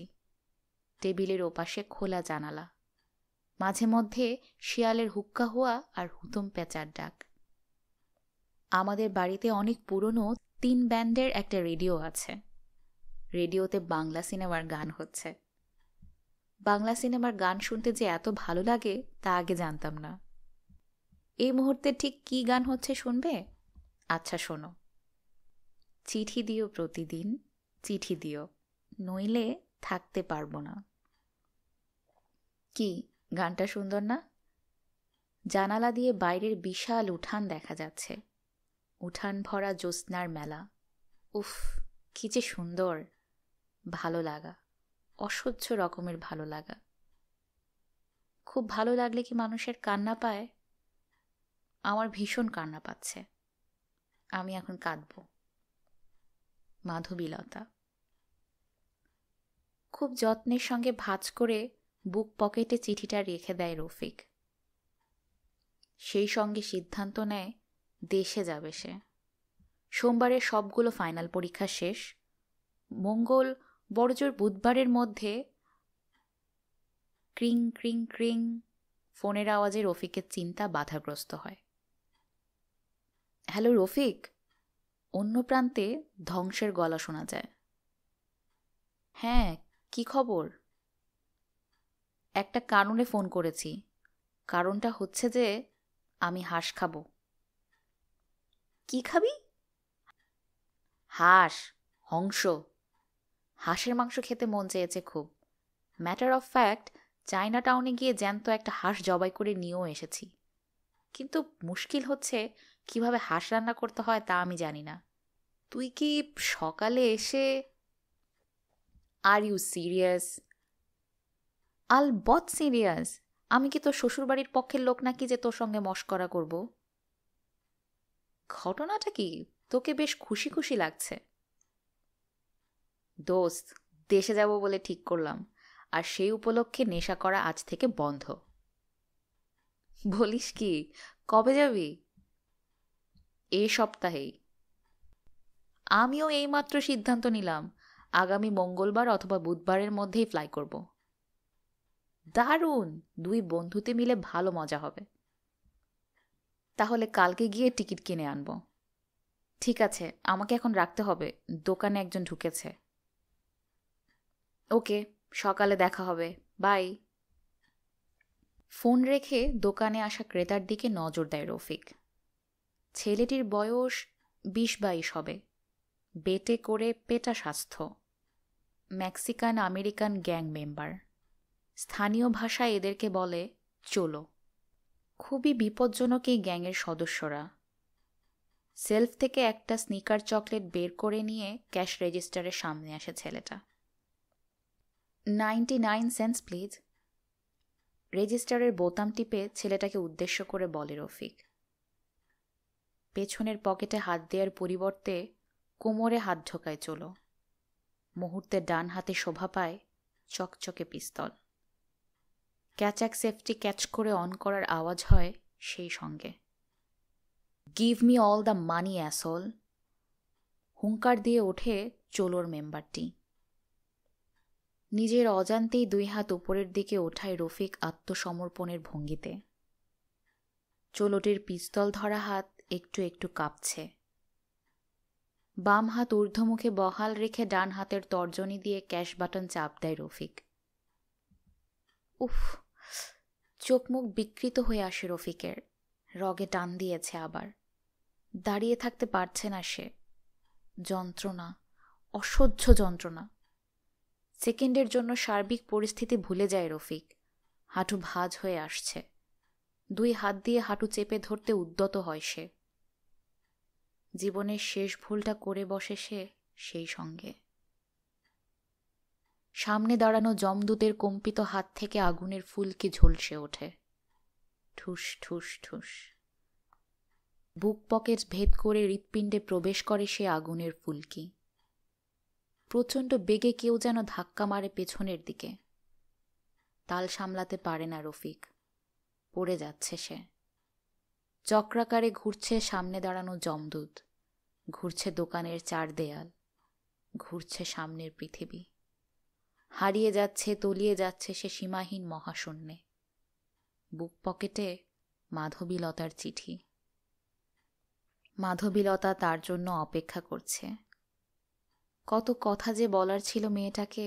টেবিলের ওপাশে খোলা জানালা, মাঝে মধ্যে শিয়ালের হুক্কা হুয়া আর হুতুম পেঁচার ডাক। আমাদের বাড়িতে অনেক পুরনো 3 ব্যান্ডের একটা রেডিও আছে। রেডিওতে বাংলা সিনেমার গান হচ্ছে। বাংলা সিনেমার গান শুনতে যে এত ভালো লাগে তা আগে জানতাম না। এই মুহূর্তে ঠিক কি গান হচ্ছে শুনবে? আচ্ছা শোনো। চিঠি দিও প্রতিদিন, চিঠি দিও, নইলে থাকতে পারবো না। কি গানটা সুন্দর না? জানালা দিয়ে বাইরের বিশাল উঠান দেখা যাচ্ছে। উঠান ভরা জ্যোৎস্নার মেলা। উফ, কি যে সুন্দর! ভালো লাগা, অসহ্য রকমের ভালো লাগা। খুব ভালো লাগলে কি মানুষের কান্না পায়? আমার ভীষণ কান্না পাচ্ছে। আমি এখন কাঁদব। মাধবীলতা। খুব যত্নের সঙ্গে ভাঁজ করে বুক পকেটে চিঠিটা রেখে দেয় রফিক। সেই সঙ্গে সিদ্ধান্ত নেয় দেশে যাবে সে। সোমবারের সবগুলো ফাইনাল পরীক্ষা শেষ। মঙ্গল বড়জোর বুধবারের মধ্যে। ক্রিং ক্রিং ক্রিং ফোনের আওয়াজে রফিকের চিন্তা বাধাগ্রস্ত হয়। হ্যালো রফিক। অন্য প্রান্তে ধ্বংসের গলা শোনা যায়। হ্যাঁ, কি খবর? একটা কারণে ফোন করেছি। কারণটা হচ্ছে যে আমি হাঁস খাবো। কি খাবি? হাঁস, হংস। হাঁসের মাংস খেতে মন চেয়েছে খুব। ম্যাটার অফ ফ্যাক্ট, চায়না টাউনে গিয়ে জ্যান্ত একটা হাঁস জবাই করে নিয়েও এসেছি। কিন্তু মুশকিল হচ্ছে কিভাবে হাঁস রান্না করতে হয় তা আমি জানি না। তুই কি সকালে এসে? Are you serious? আলবৎ সিরিয়াস। আমি কি তোর শ্বশুরবাড়ির পক্ষের লোক নাকি যে তোর সঙ্গে মশকরা করব? ঘটনাটা কি? তোকে বেশ খুশি খুশি লাগছে। দোস্ত, দেশে যাব বলে ঠিক করলাম, আর সেই উপলক্ষে নেশা করা আজ থেকে বন্ধ। বলিস কি? কবে যাবি? এ সপ্তাহেই। আমিও এইমাত্র সিদ্ধান্ত নিলাম, আগামী মঙ্গলবার অথবা বুধবারের মধ্যেই ফ্লাই করব। দারুণ! 2 বন্ধুতে মিলে ভালো মজা হবে। তাহলে কালকে গিয়ে টিকিট কিনে আনব। ঠিক আছে, আমাকে এখন রাখতে হবে, দোকানে একজন ঢুকেছে। ওকে, সকালে দেখা হবে। বাই। ফোন রেখে দোকানে আসা ক্রেতার দিকে নজর দেয় রফিক। ছেলেটির বয়স 20-22 হবে। বেটে করে পেটা স্বাস্থ্য। Mexican American gang member. স্থানীয় ভাষায় এদেরকে বলে চোলো। খুবই বিপজ্জনক এই গ্যাংয়ের সদস্যরা। সেলফ থেকে একটা স্নিকার চকলেট বের করে নিয়ে ক্যাশ রেজিস্টারের সামনে আসে ছেলেটা। 99 সেন্টস প্লিজ। রেজিস্টারের বোতাম টিপে ছেলেটাকে উদ্দেশ্য করে বলে রফিক। পেছনের পকেটে হাত দেওয়ার পরিবর্তে কোমরে হাত ঢোকায় চলো। মুহূর্তে ডান হাতে শোভা পায় চকচকে পিস্তল। ক্যাচাক সেফটি ক্যাচ করে অন করার আওয়াজ হয় সেই সঙ্গে। Give me all the money assault. হুঙ্কার দিয়ে ওঠে চোলোর মেম্বারটি। নিজের অজান্তেই 2 হাত উপরের দিকে ওঠায় রফিক আত্মসমর্পণের ভঙ্গিতে। চোলোটির পিস্তল ধরা হাত একটু একটু কাঁপছে। বাম হাত ঊর্ধ্বমুখে বহাল রেখে ডান হাতের তর্জনী দিয়ে ক্যাশ বাটন চাপ দেয় রফিক। উফ, চোখ মুখ বিকৃত হয়ে আসে রফিকের। রগে টান দিয়েছে আবার। দাঁড়িয়ে থাকতে পারছে না সে। যন্ত্রণা, অসহ্য যন্ত্রণা। সেকেন্ডের জন্য সার্বিক পরিস্থিতি ভুলে যায় রফিক। হাঁটু ভাঁজ হয়ে আসছে। 2 হাত দিয়ে হাঁটু চেপে ধরতে উদ্যত হয় সে। জীবনের শেষ ভুলটা করে বসে সে সেই সঙ্গে। সামনে দাঁড়ানো যমদূতের কম্পিত হাত থেকে আগুনের ফুলকি ঝলসে ওঠে। ঠুস ঠুস ঠুস। বুক পকেট ভেদ করে হৃৎপিণ্ডে প্রবেশ করে সে আগুনের ফুলকি। প্রচণ্ড বেগে কেউ যেন ধাক্কা মারে পেছনের দিকে। তাল সামলাতে পারে না রফিক, পড়ে যাচ্ছে সে। চক্রাকারে ঘুরছে সামনে দাঁড়ানো যমদূত, ঘুরছে দোকানের চার দেয়াল, ঘুরছে সামনের পৃথিবী। হারিয়ে যাচ্ছে, তলিয়ে যাচ্ছে সে সীমাহীন মহাশূন্যে। বুক পকেটে মাধবীলতার চিঠি। মাধবীলতা তার জন্য অপেক্ষা করছে। কত কথা যে বলার ছিল মেয়েটাকে।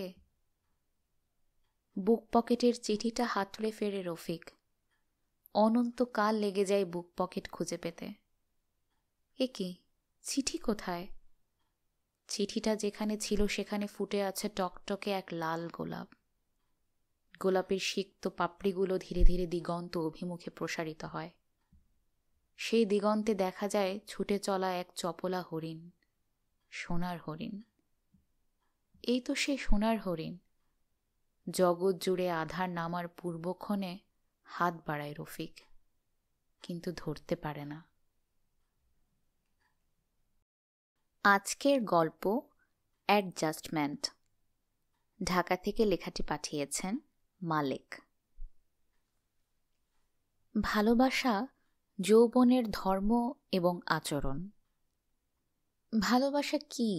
বুক পকেটের চিঠিটা হাতড়ে ফেরে রফিক। অনন্তকাল লেগে যায় বুক পকেট খুঁজে পেতে। এ কি, চিঠি কোথায়? চিঠিটা যেখানে ছিল সেখানে ফুটে আছে টকটকে এক লাল গোলাপ। গোলাপের সিক্ত পাপড়িগুলো ধীরে ধীরে দিগন্ত অভিমুখে প্রসারিত হয়। সেই দিগন্তে দেখা যায় ছুটে চলা এক চপলা হরিণ, সোনার হরিণ। এই তো সেই সোনার হরিণ। জগৎ জুড়ে আধার নামার পূর্বক্ষণে হাত বাড়ায় রফিক, কিন্তু ধরতে পারে না। আজকের গল্প অ্যাডজাস্টমেন্ট। ঢাকা থেকে লেখাটি পাঠিয়েছেন মালেক। ভালোবাসা যৌবনের ধর্ম এবং আচরণ। ভালোবাসা কি?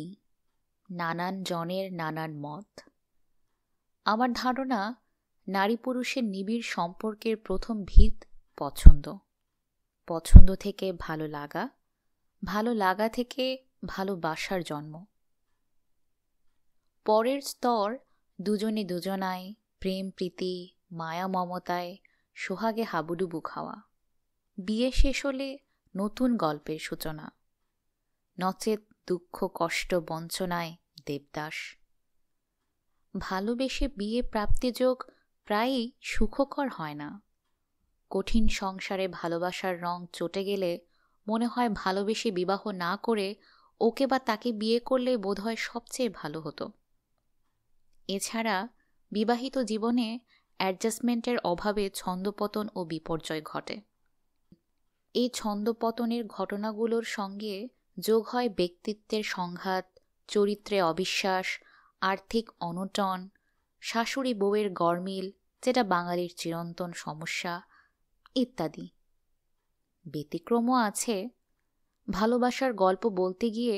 নানান জনের নানান মত। আমার ধারণা, নারী পুরুষের নিবিড় সম্পর্কের প্রথম ভিত পছন্দ। পছন্দ থেকে ভালো লাগা, ভালো লাগা থেকে ভালোবাসার জন্ম। পরের স্তর দুজনে দুজনায়, প্রেম প্রীতি, মায়া মমতায়, সোহাগে হাবুডুবু খাওয়া। বিয়ে শেষ হলে নতুন গল্পের সূচনা, নচেত দুঃখ কষ্ট বঞ্চনায় দেবদাস। ভালোবেসে বিয়ে প্রাপ্তিযোগ প্রায়ই সুখকর হয় না। কঠিন সংসারে ভালোবাসার রং চটে গেলে মনে হয় ভালোবেসে বিবাহ না করে ওকে বা তাকে বিয়ে করলে বোধহয় সবচেয়ে ভালো হতো। এছাড়া বিবাহিত জীবনে অ্যাডজাস্টমেন্টের অভাবে ছন্দপতন ও বিপর্যয় ঘটে। এই ছন্দপতনের ঘটনাগুলোর সঙ্গে যোগ হয় ব্যক্তিত্বের সংঘাত, চরিত্রে অবিশ্বাস, আর্থিক অনটন, শাশুড়ি বউয়ের গরমিল, যেটা বাঙালির চিরন্তন সমস্যা ইত্যাদি। ব্যতিক্রমও আছে। ভালোবাসার গল্প বলতে গিয়ে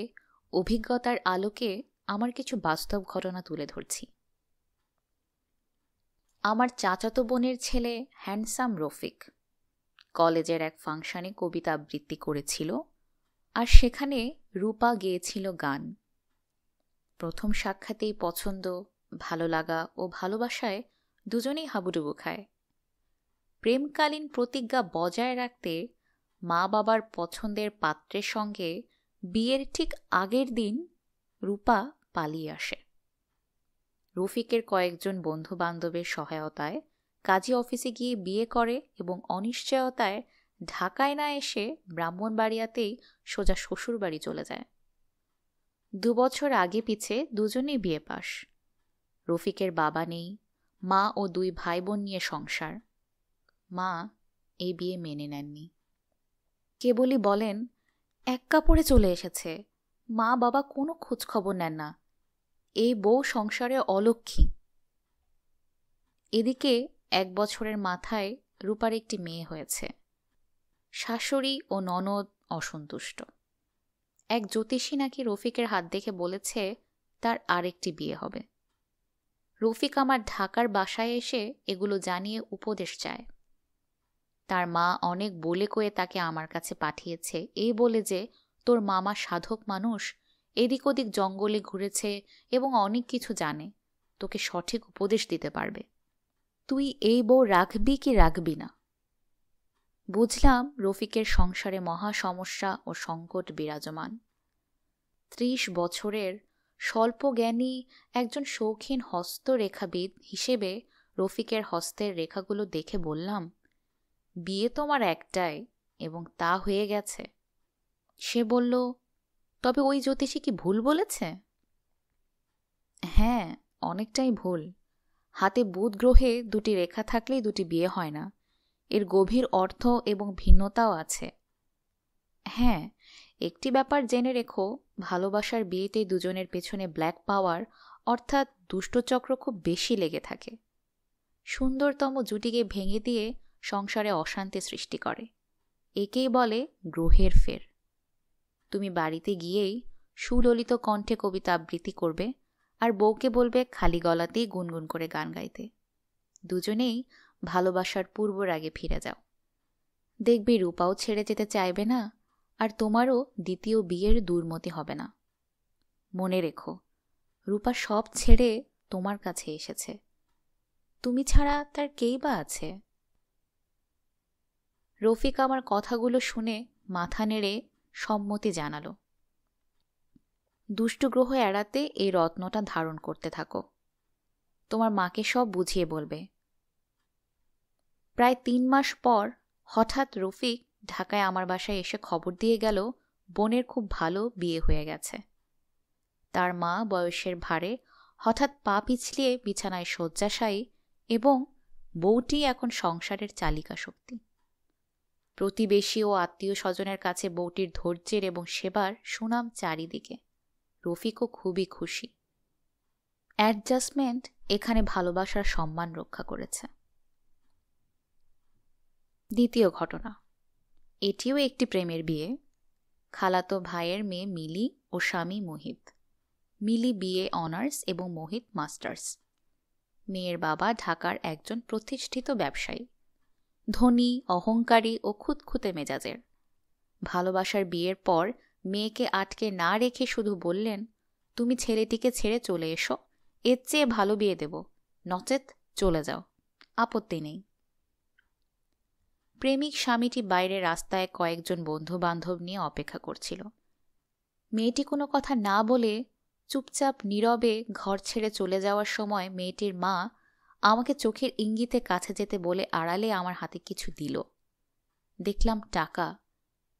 অভিজ্ঞতার আলোকে আমার কিছু বাস্তব ঘটনা তুলে ধরছি। আমার চাচাতো বোনের ছেলে হ্যান্ডসাম রফিক কলেজের এক ফাংশনে কবিতা আবৃত্তি করেছিল, আর সেখানে রূপা গেয়েছিল গান। প্রথম সাক্ষাতেই পছন্দ, ভালো লাগা ও ভালোবাসায় দুজনেই হাবুডুবু খায়। প্রেমকালীন প্রতিজ্ঞা বজায় রাখতে মা বাবার পছন্দের পাত্রের সঙ্গে বিয়ের ঠিক আগের দিন রূপা পালিয়ে আসে। রফিকের কয়েকজন বন্ধু বান্ধবের সহায়তায় কাজী অফিসে গিয়ে বিয়ে করে এবং অনিশ্চয়তায় ঢাকায় না এসে ব্রাহ্মণবাড়িয়াতেই সোজা শ্বশুর বাড়ি চলে যায়। 2 বছর আগে পিছে দুজনেই বিয়ে পাশ। রফিকের বাবা নেই, মা ও 2 ভাই বোন নিয়ে সংসার। মা এই বিয়ে মেনে নেননি। কেবলই বলেন, এক কাপড়ে চলে এসেছে, মা বাবা কোনো খোঁজ খবর নেন না, এই বউ সংসারে অলক্ষ্মী। এদিকে 1 বছরের মাথায় রূপার একটি মেয়ে হয়েছে। শাশুড়ি ও ননদ অসন্তুষ্ট। এক জ্যোতিষী নাকি রফিকের হাত দেখে বলেছে তার আরেকটি বিয়ে হবে। রফিক আমার ঢাকার বাসায় এসে এগুলো জানিয়ে উপদেশ চায়। তার মা অনেক বলে কয়ে তাকে আমার কাছে পাঠিয়েছে, এই বলে যে তোর মামা সাধক মানুষ, এদিক ওদিক জঙ্গলে ঘুরেছে এবং অনেক কিছু জানে, তোকে সঠিক উপদেশ দিতে পারবে। তুই এই বউ রাখবি কি রাখবি না? বুঝলাম রফিকের সংসারে মহা সমস্যা ও সংকট বিরাজমান। 30 বছরের স্বল্প জ্ঞানী একজন শৌখিন হস্তরেখাবিদ হিসেবে রফিকের হস্তের রেখাগুলো দেখে বললাম, বিয়ে তোমার একটাই এবং তা হয়ে গেছে। সে বলল, তবে ওই জ্যোতিষী কি ভুল বলেছে? হ্যাঁ, অনেকটাই ভুল। হাতে বুধ গ্রহে 2টি রেখা থাকলেই 2টি বিয়ে হয় না। এর গভীর অর্থ এবং ভিন্নতাও আছে। হ্যাঁ, একটি ব্যাপার জেনে রেখো, ভালোবাসার বিয়েতে দুজনের পেছনে ব্ল্যাক পাওয়ার অর্থাৎ দুষ্টচক্র খুব বেশি লেগে থাকে। সুন্দরতম জুটিকে ভেঙে দিয়ে সংসারে অশান্তি সৃষ্টি করে। একেই বলে গ্রহের ফের। তুমি বাড়িতে গিয়েই সুললিত কণ্ঠে কবিতা আবৃত্তি করবে আর বউকে বলবে খালি গলাতেই গুনগুন করে গান গাইতে। দুজনেই ভালোবাসার পূর্ব রাগে ফিরে যাও। দেখবে রূপাও ছেড়ে যেতে চাইবে না, আর তোমারও দ্বিতীয় বিয়ের দুর্মতি হবে না। মনে রেখো, রূপা সব ছেড়ে তোমার কাছে এসেছে, তুমি ছাড়া তার কেই বা আছে? রফিক আমার কথাগুলো শুনে মাথা নেড়ে সম্মতি জানালো। দুষ্টু গ্রহ এড়াতে এই রত্নটা ধারণ করতে থাকো। তোমার মাকে সব বুঝিয়ে বলবে। প্রায় 3 মাস পর হঠাৎ রফিক ঢাকায় আমার বাসায় এসে খবর দিয়ে গেল বোনের খুব ভালো বিয়ে হয়ে গেছে। তার মা বয়সের ভারে হঠাৎ পা পিছলিয়ে বিছানায় শয্যাশায়ী এবং বউটি এখন সংসারের চালিকা শক্তি। প্রতিবেশী ও আত্মীয় স্বজনের কাছে বউটির ধৈর্যের এবং সেবার সুনাম চারিদিকে। রফিকও খুবই খুশি। অ্যাডজাস্টমেন্ট এখানে ভালোবাসার সম্মান রক্ষা করেছে। দ্বিতীয় ঘটনা, এটিও একটি প্রেমের বিয়ে। খালাতো ভাইয়ের মেয়ে মিলি ও স্বামী মোহিত। মিলি বিএ অনার্স এবং মোহিত মাস্টার্স। মেয়ের বাবা ঢাকার একজন প্রতিষ্ঠিত ব্যবসায়ী, ধনী, অহংকারী ও খুঁতখুঁতে মেজাজের। ভালোবাসার বিয়ের পর মেয়েকে আটকে না রেখে শুধু বললেন, তুমি ছেলেটিকে ছেড়ে চলে এসো, এর চেয়ে ভালো বিয়ে দেব, নচেত চলে যাও, আপত্তি নেই। প্রেমিক স্বামীটি বাইরে রাস্তায় কয়েকজন বন্ধু বান্ধব নিয়ে অপেক্ষা করছিল। মেয়েটি কোনো কথা না বলে চুপচাপ নীরবে ঘর ছেড়ে চলে যাওয়ার সময় মেয়েটির মা আমাকে চোখের ইঙ্গিতে কাছে যেতে বলে আড়ালে আমার হাতে কিছু দিল। দেখলাম টাকা,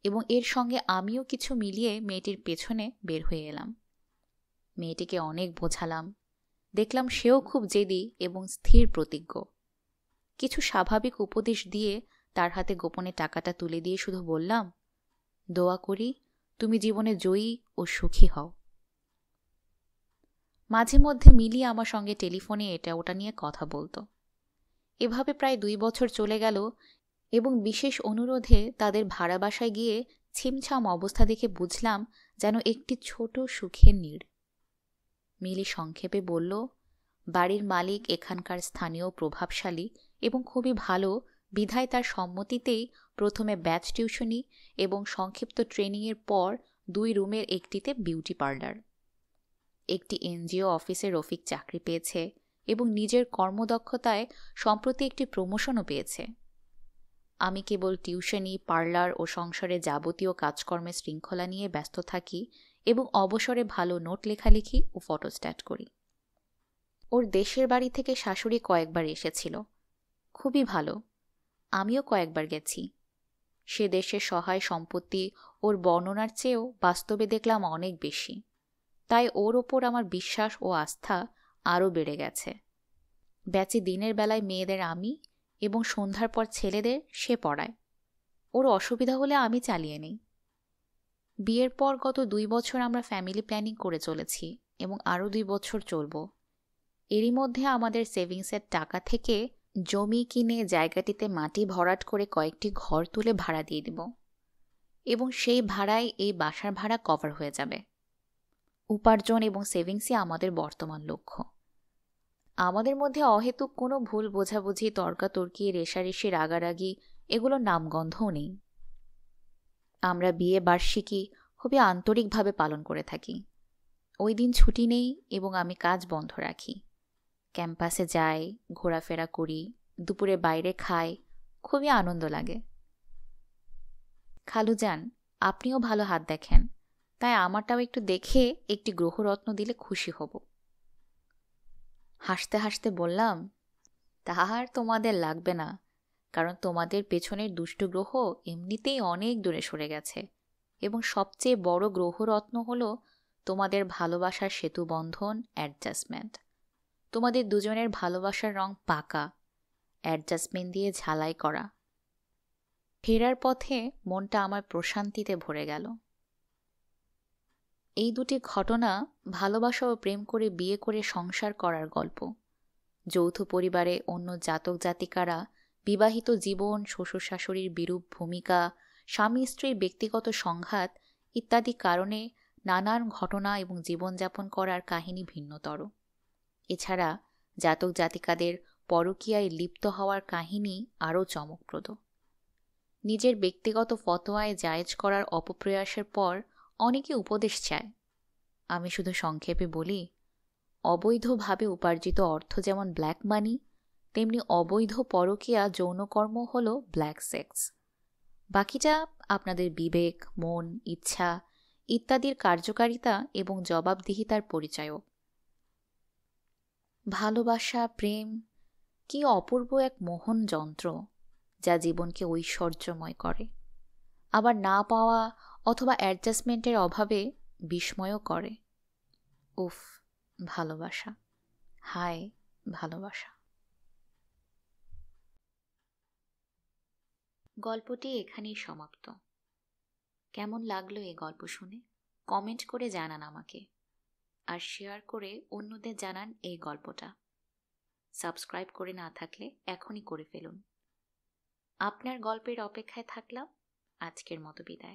এবং এর সঙ্গে আমিও কিছু মিলিয়ে মেয়েটির পেছনে বের হয়ে এলাম। মেয়েটিকে অনেক বোঝালাম। দেখলাম সেও খুব জেদি এবং স্থির প্রতিজ্ঞ। কিছু স্বাভাবিক উপদেশ দিয়ে তার হাতে গোপনে টাকাটা তুলে দিয়ে শুধু বললাম, দোয়া করি তুমি জীবনে জয়ী ও সুখী হও। মাঝে মধ্যে মিলি আমার সঙ্গে টেলিফোনে এটা ওটা নিয়ে কথা বলতো। এভাবে প্রায় 2 বছর চলে গেল এবং বিশেষ অনুরোধে তাদের ভাড়া বাসায় গিয়ে ছিমছাম অবস্থা দেখে বুঝলাম যেন একটি ছোট সুখের নীড়। মিলি সংক্ষেপে বলল, বাড়ির মালিক এখানকার স্থানীয় প্রভাবশালী এবং খুবই ভালো, বিধায় তার সম্মতিতেই প্রথমে ব্যাচ টিউশনি এবং সংক্ষিপ্ত ট্রেনিংয়ের পর 2 রুমের একটিতে বিউটি পার্লার। একটি এনজিও অফিসে রফিক চাকরি পেয়েছে এবং নিজের কর্মদক্ষতায় সম্প্রতি একটি প্রমোশনও পেয়েছে। আমি কেবল টিউশনি, পার্লার ও সংসারে যাবতীয় কাজকর্মের শৃঙ্খলা নিয়ে ব্যস্ত থাকি এবং অবসরে ভালো নোট লেখালেখি ও ফটোস্ট্যাট করি। ওর দেশের বাড়ি থেকে শাশুড়ি কয়েকবার এসেছিল, খুবই ভালো। আমিও কয়েকবার গেছি। সে দেশের সহায় সম্পত্তি ওর বর্ণনার চেয়েও বাস্তবে দেখলাম অনেক বেশি। তাই ওর ওপর আমার বিশ্বাস ও আস্থা আরও বেড়ে গেছে। ব্যাচে দিনের বেলায় মেয়েদের আমি এবং সন্ধ্যার পর ছেলেদের সে পড়ায়। ওর অসুবিধা হলে আমি চালিয়ে নেই। বিয়ের পর গত 2 বছর আমরা ফ্যামিলি প্ল্যানিং করে চলেছি এবং আরও 2 বছর চলব। এরই মধ্যে আমাদের সেভিংসের টাকা থেকে জমি কিনে জায়গাটিতে মাটি ভরাট করে কয়েকটি ঘর তুলে ভাড়া দিয়ে দিব এবং সেই ভাড়ায় এই বাসার ভাড়া কভার হয়ে যাবে। উপার্জন এবং সেভিংসই আমাদের বর্তমান লক্ষ্য। আমাদের মধ্যে অহেতুক কোনো ভুল বোঝাবুঝি, তর্কাতর্কি, রেষারেষি, রাগারাগি এগুলোর নামগন্ধও নেই। আমরা বিয়ে বার্ষিকী খুবই আন্তরিকভাবে পালন করে থাকি। ওই দিন ছুটি নেই এবং আমি কাজ বন্ধ রাখি। ক্যাম্পাসে যাই, ঘোরাফেরা করি, দুপুরে বাইরে খাই, খুবই আনন্দ লাগে। খালুজান, আপনিও ভালো হাত দেখেন, তাই আমারটাও একটু দেখে একটি গ্রহরত্ন দিলে খুশি হব। হাসতে হাসতে বললাম, তাহার তোমাদের লাগবে না, কারণ তোমাদের পেছনের দুষ্ট গ্রহ এমনিতেই অনেক দূরে সরে গেছে এবং সবচেয়ে বড় গ্রহরত্ন হল তোমাদের ভালোবাসার সেতুবন্ধন, অ্যাডজাস্টমেন্ট। তোমাদের দুজনের ভালোবাসার রং পাকা, অ্যাডজাস্টমেন্ট দিয়ে ঝালাই করা। ফেরার পথে মনটা আমার প্রশান্তিতে ভরে গেল। এই দুটি ঘটনা ভালোবাসা ও প্রেম করে বিয়ে করে সংসার করার গল্প। যৌথ পরিবারে অন্য জাতক জাতিকারা বিবাহিত জীবন, শ্বশুর শাশুড়ির বিরূপ ভূমিকা, স্বামী স্ত্রীর ব্যক্তিগত সংঘাত ইত্যাদি কারণে নানান ঘটনা এবং জীবনযাপন করার কাহিনী ভিন্নতর। এছাড়া জাতক জাতিকাদের পরকীয়ায় লিপ্ত হওয়ার কাহিনী আরও চমকপ্রদ। নিজের ব্যক্তিগত ফতোয়ায় জায়েজ করার অপপ্রয়াসের পর অনেকে উপদেশ চায়। আমি শুধু সংক্ষেপে বলি, অবৈধভাবে উপার্জিত অর্থ যেমন ব্ল্যাক মানি, তেমনি অবৈধ পরকীয়া যৌনকর্ম হল ব্ল্যাক সেক্স। বাকিটা আপনাদের বিবেক, মন, ইচ্ছা ইত্যাদির কার্যকারিতা এবং জবাবদিহিতার পরিচয়ক। ভালোবাসা, প্রেম কি অপূর্ব এক মোহন যন্ত্র, যা জীবনকে ঐশ্বর্যময় করে, আবার না পাওয়া অথবা অ্যাডজাস্টমেন্টের অভাবে বিস্ময়ও করে। উফ, ভালোবাসা, হায় ভালোবাসা। গল্পটি এখানেই সমাপ্ত। কেমন লাগলো এই গল্প শুনে কমেন্ট করে জানান আমাকে, আর শেয়ার করে অন্যদের জানান এই গল্পটা। সাবস্ক্রাইব করে না থাকলে এখনই করে ফেলুন। আপনার গল্পের অপেক্ষায় থাকলাম। আজকের মতো বিদায়।